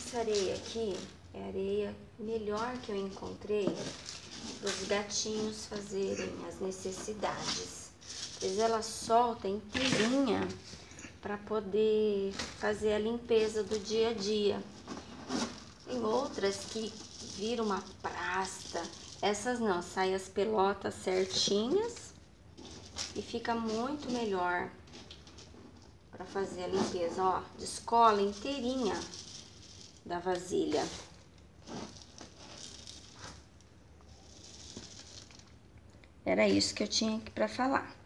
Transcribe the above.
Essa areia aqui é a areia melhor que eu encontrei para os gatinhos fazerem as necessidades. Pois ela solta inteirinha para poder fazer a limpeza do dia a dia. Tem outras que viram uma pasta. Essas não, saem as pelotas certinhas e fica muito melhor para fazer a limpeza. Ó, descola inteirinha da vasilha. Era isso que eu tinha aqui para falar.